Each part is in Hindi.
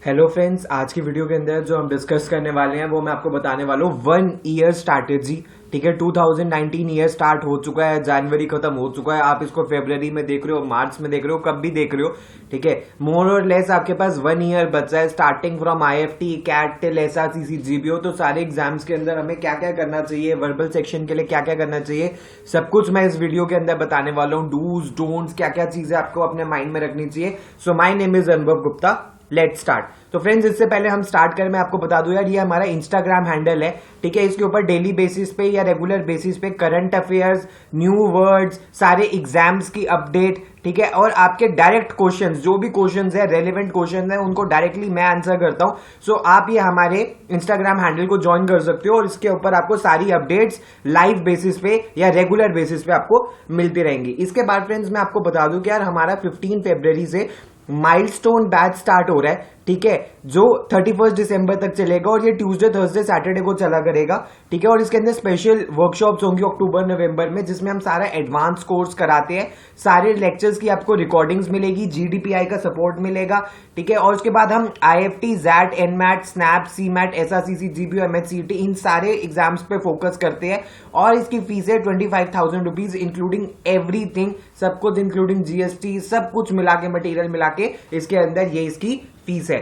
हेलो फ्रेंड्स, आज की वीडियो के अंदर जो हम डिस्कस करने वाले हैं वो मैं आपको बताने वाला हूँ 1 ईयर स्ट्रैटेजी। ठीक है, 2019 ईयर स्टार्ट हो चुका है, जनवरी खत्म हो चुका है। आप इसको फरवरी में देख रहे हो, मार्च में देख रहे हो, कब भी देख रहे हो। ठीक है, मोर और लेस आपके पास 1 ईयर बचा है, starting from IFT, CAT till SRCC GBO। तो सारे एग्जाम्स के अंदर हमें क्या क्या करना चाहिए, वर्बल सेक्शन के लिए क्या क्या करना चाहिए, सब कुछ मैं इस वीडियो के अंदर बताने वाला हूँ। डूज डोंट्स, क्या क्या चीजें आपको अपने माइंड में रखनी चाहिए। सो माई नेम इज अनुभव गुप्ता, लेट स्टार्ट। तो फ्रेंड्स, इससे पहले हम स्टार्ट करें, मैं आपको बता दूं यार, ये हमारा इंस्टाग्राम हैंडल है। ठीक है, इसके ऊपर डेली बेसिस पे या रेगुलर बेसिस पे करंट अफेयर्स, न्यू वर्ड्स, सारे एग्जाम्स की अपडेट, ठीक है, और आपके डायरेक्ट क्वेश्चंस, जो भी क्वेश्चंस है, रेलेवेंट क्वेश्चंस है, उनको डायरेक्टली मैं आंसर करता हूं। सो आप ये हमारे इंस्टाग्राम हैंडल को ज्वाइन कर सकते हो और इसके ऊपर आपको सारी अपडेट्स लाइव बेसिस पे या रेगुलर बेसिस पे आपको मिलती रहेंगी। इसके बाद फ्रेंड्स, मैं आपको बता दूं कि यार हमारा 15 फरवरी से माइलस्टोन बैच स्टार्ट हो रहा है। ठीक है, जो 31 दिसंबर तक चलेगा और ये ट्यूसडे, थर्सडे, सैटरडे को चला करेगा। ठीक है, और इसके अंदर स्पेशल वर्कशॉप्स होंगी अक्टूबर नवंबर में, जिसमें हम सारा एडवांस कोर्स कराते हैं। सारे लेक्चर्स की आपको रिकॉर्डिंग्स मिलेगी, GDPI का सपोर्ट मिलेगा। ठीक है, और उसके बाद हम IFT, ZAT, NMAT, SNAP, CMAT, SRCC, GBO, MHCET, इन सारे एग्जाम्स पे फोकस करते हैं। और इसकी फीस है 25,000 रुपीज, इंक्लूडिंग एवरीथिंग, सब कुछ इंक्लूडिंग GST, सब कुछ मिला के, मटेरियल मिला के इसके अंदर ये इसकी फीस है।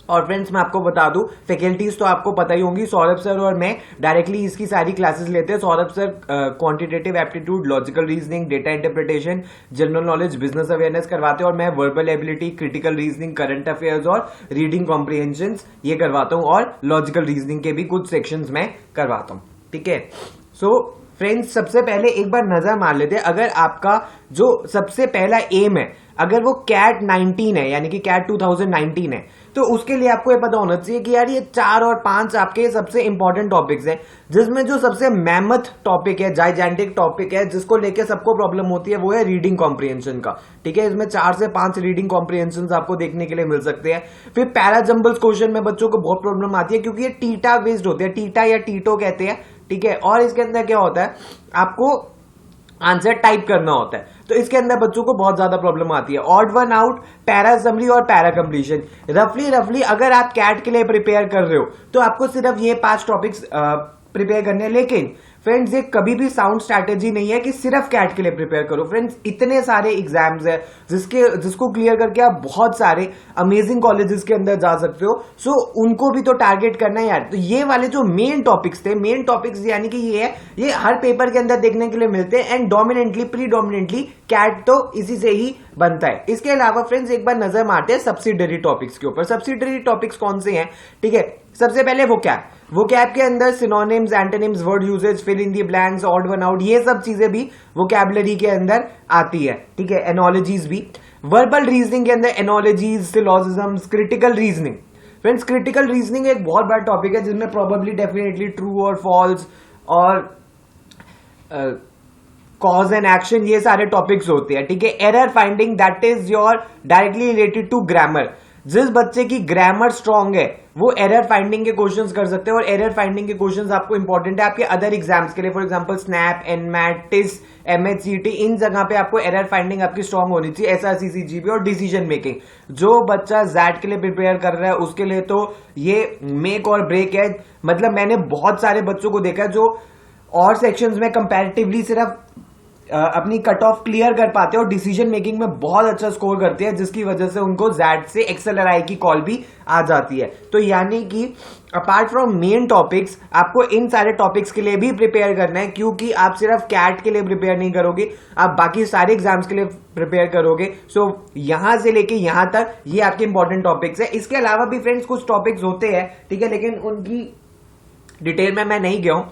और फ्रेंड्स, मैं आपको बता दूं, फैकल्टीज तो आपको पता ही होंगी, सौरभ सर और मैं डायरेक्टली इसकी सारी क्लासेस लेते हैं। Saurabh sir quantitative aptitude, logical reasoning, data interpretation, general knowledge, business awareness करवाते हैं, और मैं verbal ability, critical reasoning, current affairs और रीडिंग कॉम्प्रिहेंशन ये करवाता हूं, और लॉजिकल रीजनिंग के भी कुछ सेक्शंस मैं करवाता हूं। ठीक है, सो फ्रेंड्स, सबसे पहले एक बार नजर मार लेते हैं, अगर आपका जो सबसे पहला एम है, अगर वो कैट 19 है, यानी कि कैट 2019 है, तो उसके लिए आपको ये पता होना चाहिए कि यार ये 4 और 5 आपके सबसे इंपॉर्टेंट टॉपिक्स हैं, जिसमें जो सबसे मैमथ टॉपिक है, जाइजेंटिक टॉपिक है, जिसको लेके सबको प्रॉब्लम होती है, वो है रीडिंग कॉम्प्रिहेंशन का। ठीक है, इसमें 4 से 5 रीडिंग कॉम्प्रिहेंशन आपको देखने के लिए मिल सकते हैं। फिर पैराजम्बल्स क्वेश्चन में बच्चों को बहुत प्रॉब्लम आती है, क्योंकि ये टीटा बेस्ड होते हैं, टीटा या टीटो कहते हैं। ठीक है, और इसके अंदर क्या होता है, आपको आंसर टाइप करना होता है, तो इसके अंदर बच्चों को बहुत ज्यादा प्रॉब्लम आती है। Odd one out, para assembly और पैरा कंप्लीशन। रफली अगर आप कैट के लिए प्रिपेयर कर रहे हो तो आपको सिर्फ ये 5 टॉपिक्स प्रिपेयर करने हैं। लेकिन फ्रेंड्स, ये कभी भी साउंड स्ट्रैटेजी नहीं है कि सिर्फ कैट के लिए प्रिपेयर करो। फ्रेंड्स, इतने सारे एग्जाम्स है जिसको क्लियर करके आप बहुत सारे अमेजिंग कॉलेजेस के अंदर जा सकते हो। सो उनको भी तो टारगेट करना है यार। तो ये वाले जो मेन टॉपिक्स थे, मेन टॉपिक्स यानी कि ये है, ये हर पेपर के अंदर देखने के लिए मिलते हैं, एंड डोमिनेंटली, प्रीडोमिनेंटली कैट तो इसी से ही बनता है। इसके अलावा फ्रेंड्स, एक बार नजर मारते हैं सब्सिडरी टॉपिक्स के ऊपर। सब्सिडरी टॉपिक्स कौन से हैं? ठीक है, सबसे पहले वोकैब के अंदर synonyms, antonyms, word usages, fill in the blanks, odd one out, ये सब चीजें भी वोकैबुलरी के अंदर आती है। ठीक है, एनोलॉजीज भी। वर्बल रीजनिंग के अंदर analogies, syllogisms, critical reasoning. Friends, critical reasoning एक बहुत बड़ा टॉपिक है, जिसमें प्रोबेबली, डेफिनेटली, ट्रू और फॉल्स और कॉज एंड एक्शन, ये सारे टॉपिक्स होते हैं। ठीक है, error finding, that is your directly related to grammar. जिस बच्चे की ग्रामर स्ट्रांग है वो एरर फाइंडिंग के क्वेश्चंस कर सकते हैं, और एरर फाइंडिंग के क्वेश्चंस आपको इंपॉर्टेंट है आपके अदर एग्जाम्स के लिए। For example SNAP, NMAT, TISS, MHCET, इन जगह पे आपको एरर फाइंडिंग आपकी स्ट्रांग होनी चाहिए। SRCC, GBO और डिसीजन मेकिंग। जो बच्चा ZAT के लिए प्रिपेयर कर रहा है उसके लिए तो ये मेक और ब्रेक है। मतलब मैंने बहुत सारे बच्चों को देखा है जो और सेक्शंस में कंपैरेटिवली सिर्फ अपनी कट ऑफ क्लियर कर पाते हैं और डिसीजन मेकिंग में बहुत अच्छा स्कोर करते हैं, जिसकी वजह से उनको ZAT से XLRI की कॉल भी आ जाती है। तो यानी कि अपार्ट फ्रॉम मेन टॉपिक्स, आपको इन सारे टॉपिक्स के लिए भी प्रिपेयर करना है, क्योंकि आप सिर्फ कैट के लिए प्रिपेयर नहीं करोगे, आप बाकी सारे एग्जाम्स के लिए प्रिपेयर करोगे। सो यहां से लेके यहां तक ये आपके इंपॉर्टेंट टॉपिक्स है। इसके अलावा भी फ्रेंड्स कुछ टॉपिक्स होते हैं, ठीक है, लेकिन उनकी डिटेल में मैं नहीं गया हूं,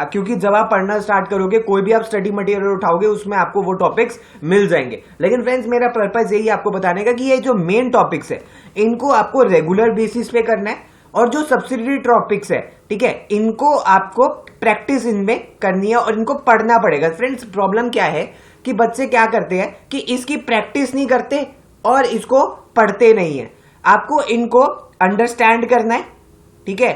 क्योंकि जब आप पढ़ना स्टार्ट करोगे, कोई भी आप स्टडी मटेरियल उठाओगे, उसमें आपको वो टॉपिक्स मिल जाएंगे। लेकिन फ्रेंड्स, मेरा पर्पस यही आपको बताने का कि ये जो मेन टॉपिक्स है, इनको आपको रेगुलर बेसिस पे करना है, और जो सब्सिडरी टॉपिक्स है, ठीक है, इनको आपको प्रैक्टिस इनमें करनी है और इनको पढ़ना पड़ेगा। फ्रेंड्स, प्रॉब्लम क्या है कि बच्चे क्या करते हैं कि इसकी प्रैक्टिस नहीं करते और इसको पढ़ते नहीं है। आपको इनको अंडरस्टैंड करना है, ठीक है,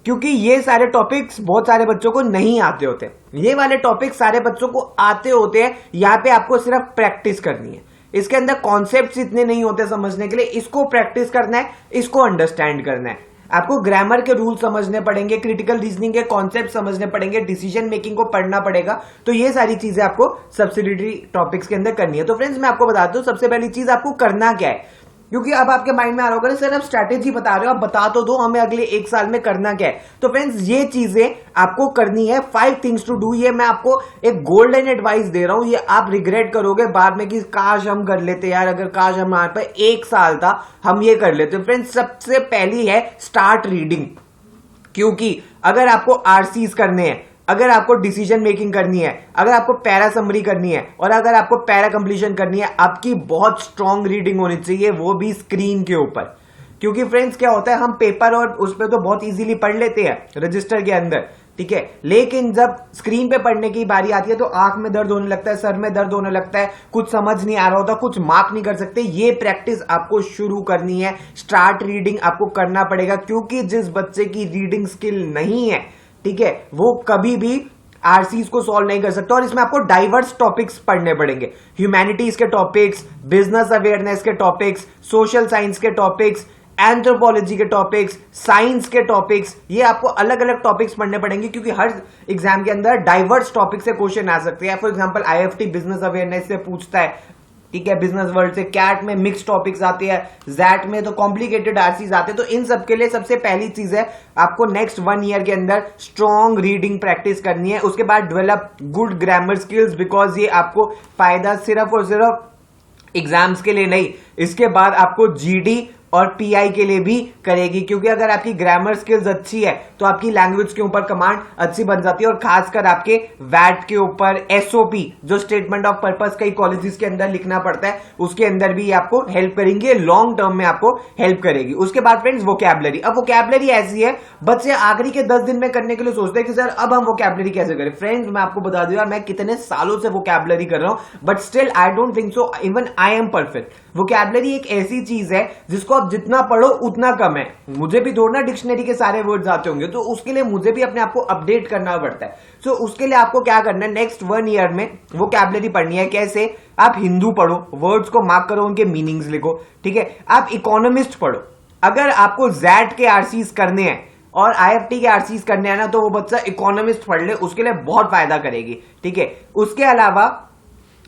क्योंकि ये सारे टॉपिक्स बहुत सारे बच्चों को नहीं आते होते। ये वाले टॉपिक्स सारे बच्चों को आते होते हैं, यहां पे आपको सिर्फ प्रैक्टिस करनी है। इसके अंदर कॉन्सेप्ट्स इतने नहीं होते समझने के लिए, इसको प्रैक्टिस करना है, इसको अंडरस्टैंड करना है। आपको ग्रामर के रूल समझने पड़ेंगे, क्रिटिकल रीजनिंग के कॉन्सेप्ट समझने पड़ेंगे, डिसीजन मेकिंग को पढ़ना पड़ेगा। तो ये सारी चीजें आपको सब्सिडियरी टॉपिक्स के अंदर करनी है। तो फ्रेंड्स मैं आपको बताता हूं सबसे पहली चीज आपको करना क्या है, क्योंकि अब आपके माइंड में आ रहा होगा सर आप स्ट्रैटेजी बता रहे हो, आप बता तो दो हमें अगले 1 साल में करना क्या है। तो फ्रेंड्स ये चीजें आपको करनी है, 5 थिंग्स टू डू। ये मैं आपको एक गोल्डन एडवाइस दे रहा हूं, ये आप रिग्रेट करोगे बाद में कि काश हम कर लेते यार, अगर काश हमारे पास 1 साल था हम ये कर लेते। फ्रेंड्स सबसे पहली है स्टार्ट रीडिंग, क्योंकि अगर आपको आरसीज करने हैं, अगर आपको डिसीजन मेकिंग करनी है, अगर आपको पैरा समरी करनी है और अगर आपको पैरा कंप्लीशन करनी है, आपकी बहुत स्ट्रांग रीडिंग होनी चाहिए, वो भी स्क्रीन के ऊपर। क्योंकि फ्रेंड्स क्या होता है, हम पेपर और उस पर तो बहुत इजीली पढ़ लेते हैं रजिस्टर के अंदर, ठीक है, लेकिन जब स्क्रीन पे पढ़ने की बारी आती है तो आंख में दर्द होने लगता है, सर में दर्द होने लगता है, कुछ समझ नहीं आ रहा होता, कुछ मार्क नहीं कर सकते। ये प्रैक्टिस आपको शुरू करनी है, स्टार्ट रीडिंग आपको करना पड़ेगा। क्योंकि जिस बच्चे की रीडिंग स्किल नहीं है, ठीक है, वो कभी भी आरसीज को सॉल्व नहीं कर सकता। और इसमें आपको डाइवर्स टॉपिक्स पढ़ने पड़ेंगे, ह्यूमैनिटीज के टॉपिक्स, बिजनेस अवेयरनेस के टॉपिक्स, सोशल साइंस के टॉपिक्स, एंथ्रोपोलॉजी के टॉपिक्स, साइंस के टॉपिक्स, ये आपको अलग अलग टॉपिक्स पढ़ने पड़ेंगे। क्योंकि हर एग्जाम के अंदर डाइवर्स टॉपिक से क्वेश्चन आ सकते हैं। For example IFT business awareness से पूछता है, ठीक है, बिजनेस वर्ल्ड से, कैट में मिक्स टॉपिक्स आते हैं, जैट में तो कॉम्प्लिकेटेड आरसीज आते हैं। तो इन सब के लिए सबसे पहली चीज है आपको नेक्स्ट 1 ईयर के अंदर स्ट्रॉन्ग रीडिंग प्रैक्टिस करनी है। उसके बाद develop good grammar skills, because ये आपको फायदा सिर्फ और सिर्फ एग्जाम्स के लिए नहीं, इसके बाद आपको जीडी और पीआई के लिए भी करेगी। क्योंकि अगर आपकी ग्रामर स्किल्स अच्छी है तो आपकी लैंग्वेज के ऊपर कमांड अच्छी बन जाती है, और खासकर आपके वैट के ऊपर एसओपी जो स्टेटमेंट ऑफ पर्पस कई कॉलेजेस के अंदर लिखना पड़ता है, उसके अंदर भी आपको हेल्प करेंगे, लॉन्ग टर्म में आपको हेल्प करेगी। उसके बाद फ्रेंड्स वोकैबुलरी। अब वोकैबुलरी ऐसी है बच्चे आखिरी के 10 दिन में करने के लिए सोचते हैं कि सर अब हम वोकैबुलरी कैसे करें। फ्रेंड्स मैं आपको बता दूं मैं कितने सालों से वोकैबुलरी कर रहा हूं, but still I don't think so even I am perfect. Vocabulary एक ऐसी चीज है जिसको आप जितना पढ़ो उतना कम है। मुझे भी थोड़ा डिक्शनरी के सारे वर्ड्स आते होंगे, तो उसके लिए मुझे भी अपने आप को अपडेट करना पड़ता है। सो उसके लिए आपको क्या करना है, नेक्स्ट 1 ईयर में वोकैबुलरी पढ़नी है। कैसे? आप हिंदू पढ़ो, वर्ड्स को मार्क करो, उनके मीनिंग्स लिखो, ठीक है। आप इकोनॉमिस्ट पढ़ो। अगर आपको जैट के आरसीज करने हैं और आईएफटी के आरसीज करने हैं ना, तो वो बच्चा इकोनॉमिस्ट पढ़ ले, उसके लिए बहुत फायदा करेगी, ठीक है। उसके अलावा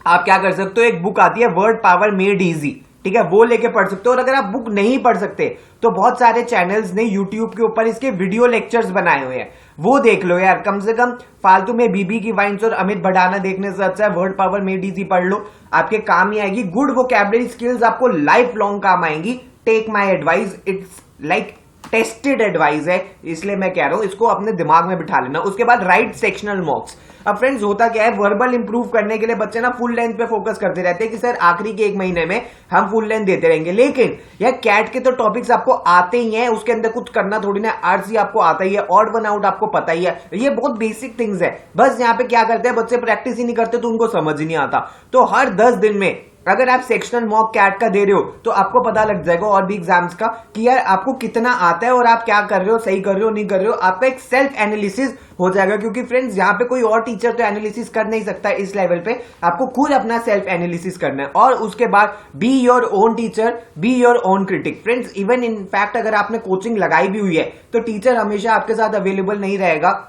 आप क्या कर सकते हो, एक बुक आती है वर्ड पावर मेड इजी, ठीक है, वो लेके पढ़ सकते हो। और अगर आप बुक नहीं पढ़ सकते तो बहुत सारे चैनल्स ने यूट्यूब के ऊपर इसके वीडियो लेक्चर्स बनाए हुए हैं, वो देख लो यार। कम से कम फालतू में बीबी की वाइन्स और अमित भड़ाना देखने से अच्छा है वर्ड पावर मेड इजी पढ़ लो, आपके काम ही आएगी। गुड वोकैबुलरी स्किल्स आपको लाइफ लॉन्ग काम आएंगी। Take my advice, it's like tested advice है, इसलिए मैं कह रहा हूं इसको अपने दिमाग में बिठा लेना। उसके बाद राइट सेक्शनल मॉक्स। अब फ्रेंड्स होता क्या है, वर्बल इंप्रूव करने के लिए बच्चे ना फुल लेंथ पे फोकस करते रहते हैं कि सर आखिरी के 1 महीने में हम फुल लेंथ देते रहेंगे। लेकिन यार कैट के तो टॉपिक्स आपको आते ही हैं, उसके अंदर कुछ करना थोड़ी ना। आरसी आपको आता ही है, ऑड वन आउट आपको पता ही है, ये बहुत बेसिक थिंग्स है। बस यहाँ पे क्या करते हैं बच्चे, प्रैक्टिस ही नहीं करते तो उनको समझ ही नहीं आता। तो हर 10 दिन में अगर आप सेक्शनल मॉक कैट का दे रहे हो तो आपको पता लग जाएगा और भी एग्जाम्स का कि यार आपको कितना आता है और आप क्या कर रहे हो, सही कर रहे हो नहीं कर रहे हो। आपका एक सेल्फ एनालिसिस हो जाएगा। क्योंकि फ्रेंड्स यहाँ पे कोई और टीचर तो एनालिसिस कर नहीं सकता इस लेवल पे, आपको खुद अपना सेल्फ एनालिसिस करना है। और उसके बाद be your own teacher, be your own critic. Friends even in fact अगर आपने कोचिंग लगाई भी हुई है तो टीचर हमेशा आपके साथ अवेलेबल नहीं रहेगा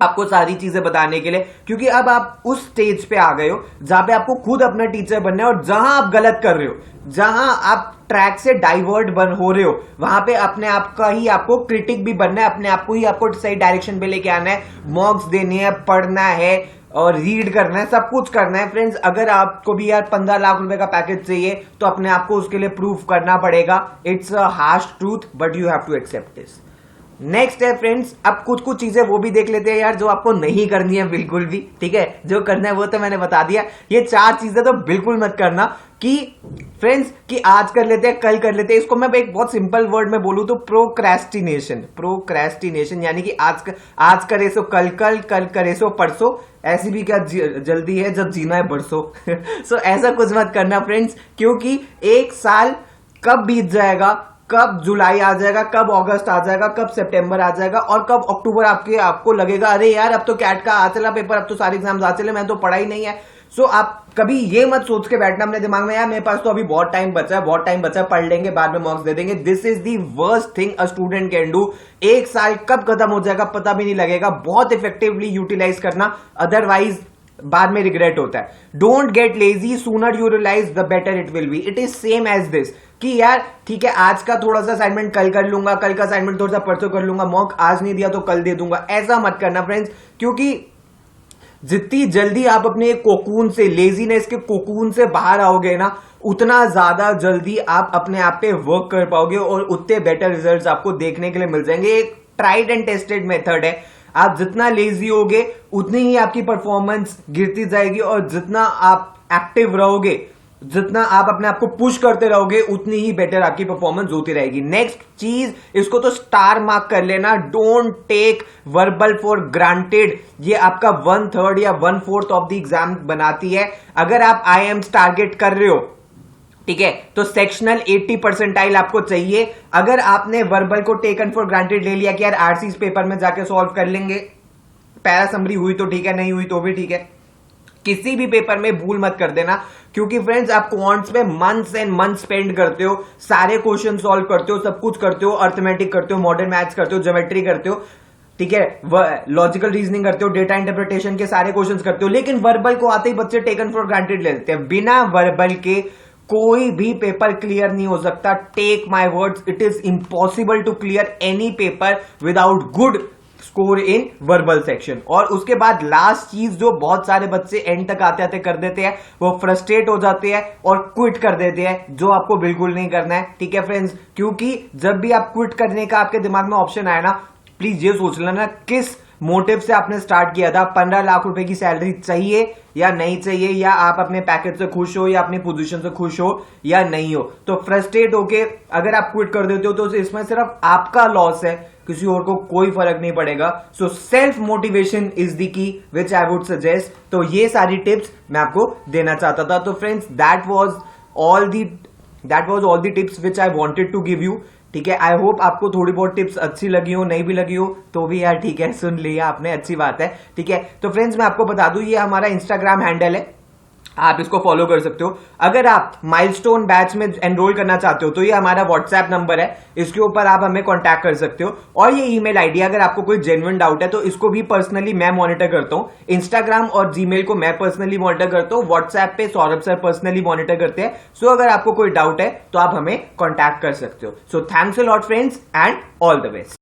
आपको सारी चीजें बताने के लिए, क्योंकि अब आप उस स्टेज पे आ गए हो जहां पे आपको खुद अपना टीचर बनना है। और जहां आप गलत कर रहे हो, जहां आप ट्रैक से डाइवर्ट बन हो रहे हो, वहां पे अपने आप का ही आपको क्रिटिक भी बनना है, अपने आप को ही आपको सही डायरेक्शन पे लेके आना है, मॉक्स देने हैं, पढ़ना है और रीड करना है, सब कुछ करना है। फ्रेंड्स अगर आपको भी यार 15 लाख रुपए का पैकेज चाहिए तो अपने आप को उसके लिए प्रूफ करना पड़ेगा। It's a harsh truth but you have to accept this. Next है फ्रेंड्स, अब कुछ चीजें वो भी देख लेते हैं यार जो आपको नहीं करनी है बिल्कुल भी, ठीक है। जो करना है वो तो मैंने बता दिया, ये 4 चीजें तो बिल्कुल मत करना कि फ्रेंड्स कि आज कर लेते हैं कल कर लेते हैं। इसको मैं एक बहुत सिंपल वर्ड में बोलूं तो प्रोक्रेस्टिनेशन। प्रोक्रेस्टिनेशन यानी कि आज करे सो कल, कल करे सो परसों, ऐसी भी क्या जल्दी है जब जीना है बरसों। सो ऐसा कुछ मत करना फ्रेंड्स, क्योंकि 1 साल कब बीत जाएगा, कब जुलाई आ जाएगा, कब अगस्त आ जाएगा, कब सितंबर आ जाएगा और कब अक्टूबर आपको लगेगा अरे यार अब तो कैट का आ चला पेपर, अब तो सारे एग्जाम्स आ चले, मैं तो पढ़ा ही नहीं है। सो आप कभी ये मत सोच के बैठना अपने दिमाग में यार मेरे पास तो अभी बहुत टाइम बचा है, पढ़ लेंगे बाद में मार्क्स दे देंगे। This is the worst thing a student can do. एक साल कब खत्म हो जाएगा पता भी नहीं लगेगा। बहुत इफेक्टिवली यूटिलाइज करना, अदरवाइज बाद में रिग्रेट होता है। Don't get lazy, sooner you realise the better it will be. It is same as this कि यार ठीक है आज का थोड़ा सा असाइनमेंट कल कर लूंगा, कल का असाइनमेंट थोड़ा सा परसों कर लूंगा, मॉक आज नहीं दिया तो कल दे दूंगा। ऐसा मत करना फ्रेंड्स, क्योंकि जितनी जल्दी आप अपने कोकून से, लेजीनेस के कोकून से बाहर आओगे ना, उतना ज्यादा जल्दी आप अपने आप पे वर्क कर पाओगे और उतने बेटर रिजल्ट्स आपको देखने के लिए मिल जाएंगे। एक ट्राइड एंड टेस्टेड मेथड है। आप जितना लेजी होगे उतनी ही आपकी परफॉर्मेंस गिरती जाएगी, और जितना आप एक्टिव रहोगे, जितना आप अपने आप को पुश करते रहोगे, उतनी ही बेटर आपकी परफॉर्मेंस होती रहेगी। नेक्स्ट चीज, इसको तो स्टार मार्क कर लेना, don't take verbal for granted. ये आपका 1/3 या 1/4 ऑफ द एग्जाम बनाती है। अगर आप IIMs टारगेट कर रहे हो, ठीक है, तो सेक्शनल 80% आपको चाहिए। अगर आपने वर्बल को टेकन फॉर ग्रांटेड ले लिया कि यार RCs पेपर में जाके सॉल्व कर लेंगे, पैरा समरी हुई तो ठीक है, नहीं हुई तो भी ठीक है, किसी भी पेपर में भूल मत कर देना। क्योंकि फ्रेंड्स आप क्वांट्स में मंथ्स एंड मंथ्स स्पेंड करते हो, सारे क्वेश्चन सॉल्व करते हो, सब कुछ करते हो, अर्थमेटिक करते हो, मॉडर्न मैथ्स करते हो, ज्योमेट्री करते हो, ठीक है, लॉजिकल रीजनिंग करते हो, डेटा इंटरप्रिटेशन के सारे क्वेश्चंस करते हो। लेकिन वर्बल को आते ही बच्चे टेकन फॉर ग्रांटेड ले लेते हैं। बिना वर्बल के कोई भी पेपर क्लियर नहीं हो सकता। Take my words, it is impossible to clear any paper without good score in verbal section. और उसके बाद लास्ट चीज जो बहुत सारे बच्चे एंड तक आते आते कर देते हैं, वो फ्रस्ट्रेट हो जाते हैं और क्विट कर देते हैं, जो आपको बिल्कुल नहीं करना है। ठीक है फ्रेंड्स, क्योंकि जब भी आप क्विट करने का आपके दिमाग में ऑप्शन आया ना, प्लीज ये सोच लेना किस मोटिव से आपने स्टार्ट किया था। 15 लाख रुपए की सैलरी चाहिए या नहीं चाहिए, या आप अपने पैकेज से खुश हो, या अपनी पोजीशन से खुश हो या नहीं हो। तो फ्रस्ट्रेट होके अगर आप क्विट कर देते हो तो इसमें सिर्फ आपका लॉस है, किसी और को कोई फर्क नहीं पड़ेगा। So self motivation is the key which I would suggest. तो ये सारी टिप्स मैं आपको देना चाहता था। तो friends that was all the tips which I wanted to give you. ठीक है, आई होप आपको थोड़ी बहुत टिप्स अच्छी लगी हो, नहीं भी लगी हो तो भी यार ठीक है, सुन लिया आपने, अच्छी बात है। ठीक है, तो फ्रेंड्स मैं आपको बता दूं, ये हमारा इंस्टाग्राम हैंडल है, आप इसको फॉलो कर सकते हो। अगर आप माइलस्टोन बैच में एनरोल करना चाहते हो तो ये हमारा व्हाट्सएप नंबर है, इसके ऊपर आप हमें कांटेक्ट कर सकते हो। और ये ईमेल आईडी, अगर आपको कोई जेन्युइन डाउट है तो इसको भी पर्सनली मैं मॉनिटर करता हूं। इंस्टाग्राम और जीमेल को मैं पर्सनली मॉनिटर करता हूं, व्हाट्सएप पे सौरभ सर पर्सनली मॉनिटर करते हैं। सो अगर आपको कोई डाउट है तो आप हमें कॉन्टैक्ट कर सकते हो। So thanks a lot friends and all the best.